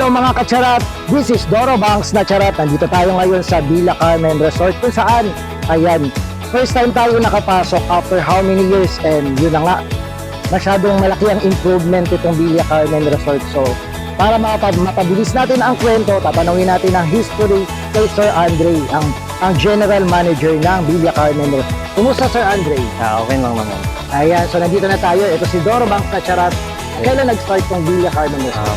Hello mga kacharat, this is Doro Banks na charat. Nandito tayo ngayon sa Villa Carmen Resort kung saan, ayan, first time tayo nakapasok after how many years, and yun na nga, masyadong malaki ang improvement itong Villa Carmen Resort. So, para mapabilis natin ang kwento, tatanungin natin ang history kay Sir Andre, ang General Manager ng Villa Carmen Resort. Kumusta Sir Andre? Okay lang naman. Ayan, so nandito na tayo. Ito si Doro Banks na charat. Kailan nag-start tong Villa Carmen Resort?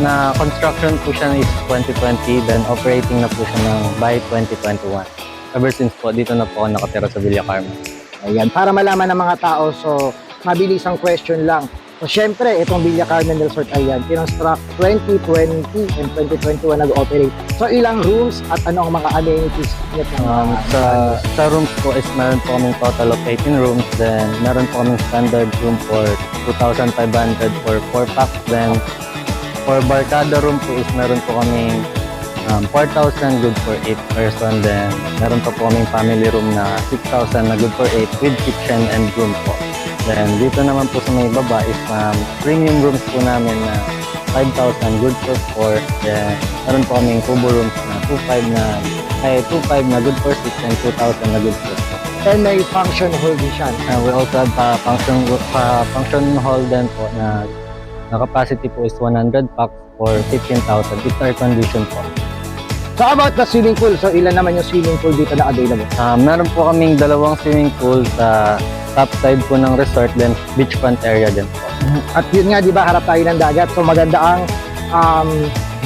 Na-construction po siya is 2020, then operating na po siya by 2021. Ever since po, dito na po ako nakatira sa Villa Carmen. Ayan, para malaman ng mga tao, so mabilis ang question lang. So syempre, itong Villa Carmen Resort, ayan, kinonstruct 2020 and 2021 nag-operate. So ilang rooms at ano ang mga amenities niya? Sa rooms po is meron po kaming total of 18 rooms, then meron po kaming standard room for 2,500 for 4 packs, then for barkada room po is meron po kaming 4,000 good for 8 person, then meron pa po kaming family room na 6,000 na good for 8 with kitchen and room po. Then dito naman po sa may baba is premium rooms po namin na 5,000 good for 4, then meron po kaming kubo rooms na 2,500 na good for 6 and 2,000 na good for 4. And may function hall din siya. We also have function hall din po na capacity po is 100 packs for 15,000. It's air conditioned po. So about the swimming pool, so ilan naman yung swimming pool dito na available? Meron po kaming dalawang swimming pool sa top side po ng resort, then beachfront area din po. At yun nga, di ba, harap tayo ng dagat. So maganda ang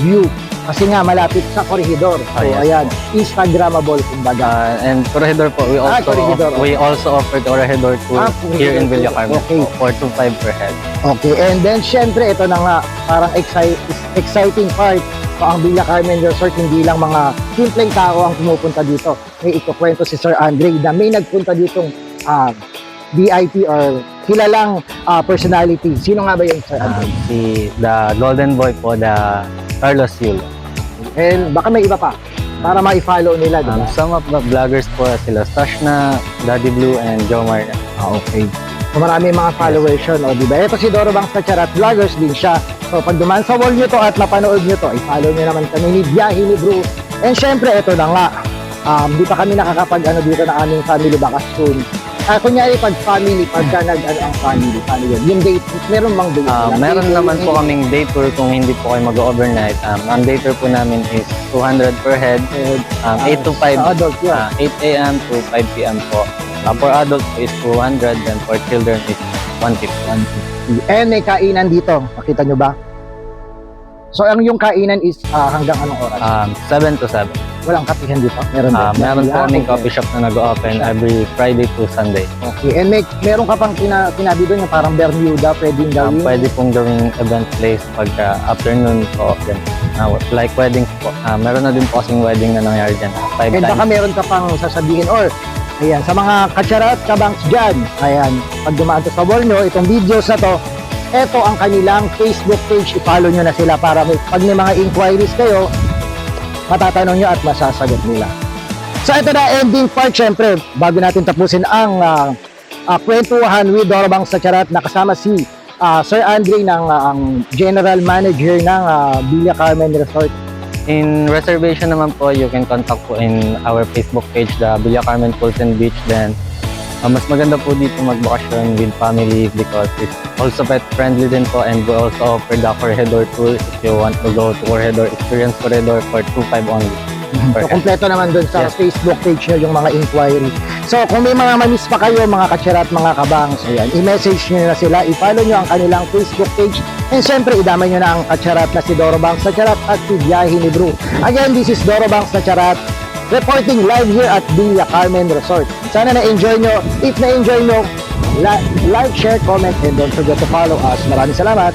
view. Kasi nga, malapit sa corridor. So yes, ayan, Instagrammable, kumbaga. And corridor po, we also offer corridor tour here in Villa Carmen. Okay. For 2,500 per head. Okay, and then syempre, ito na nga, parang exciting part. So ang Villa Carmen Resort, hindi lang mga simpleng tao ang pumupunta dito. May ikukwento si Sir Andre na may nagpunta ditong VIP or kilalang personality. Sino nga ba yung Sir Andre? The Golden Boy po, the Carlos Yul. And baka may iba pa para ma-follow nila, diba? Some of the vloggers po sila Stashna, Daddy Blue, and Jomar. Okay. So marami mga followers yun, o diba? Ito si Doro Banks na charat, vloggers din siya. So pag dumaan sa wall nyo to at mapanood nyo to, i-follow nyo naman kami ni Biyahe ni Bro. And syempre, ito na nga, di pa kami nakakapag dito na aming family bakasyon. Kunyari pag family, pagka ang family, paano yun? Yung date, meron bang date? Meron naman po kaming day tour kung hindi po kayo mag-overnight. Ang day tour po namin is 200 per head, 8 to 5, adult, 8 a.m. to 5 p.m. po. For adults is 200, and for children is 150. And may kainan dito, makita nyo ba? So yung kainan is hanggang anong oras? 7 to 7. Walang kapihan dito? Meron din? Meron po kaming coffee shop na nag-open every Friday to Sunday. Okay, and meron ka pang sinabi doon yung parang Bermuda, pwedeng gawin? Pwede pong gawing event place pagka afternoon po. Then, like weddings po. Meron na din po kasing wedding na nangyari dyan. 5 and times. baka meron ka pang sasabihin or ayan, sa mga kacharat, kabanks dyan, ayan, pag dumaan to sa wall nyo, itong videos na to, eto ang kanilang Facebook page, i-follow nyo na sila para pag may mga inquiries kayo, matatanong nyo at masasagot nila. So ito na, ending part, syempre, bago natin tapusin ang kwentuhan with Doro Banks na charat, nakasama si Sir Andre ang General Manager ng Villa Carmen Resort. In reservation naman po, you can contact po in our Facebook page, the Villa Carmen Pools and Beach. Then, mas maganda po dito magbakasyon with family because it's also pet friendly din po, and we also offer the corridor tour if you want to go to corridor, experience corridor for 2,500 only. So, kompleto naman dun sa Yes. Facebook page nyo yung mga inquiry. So, kung may mga manis pa kayo, mga kacharat, mga kabangs, ayan, i-message nyo na sila, i-follow nyo ang kanilang Facebook page, and syempre, idamay nyo na ang kacharat na si Doro Banks na charat at si Biyahe ni Bro. Again, this is Doro Banks na charat, reporting live here at Villa Carmen Resort. Sana na-enjoy nyo. If na-enjoy nyo, like, share, comment, and don't forget to follow us. Maraming salamat.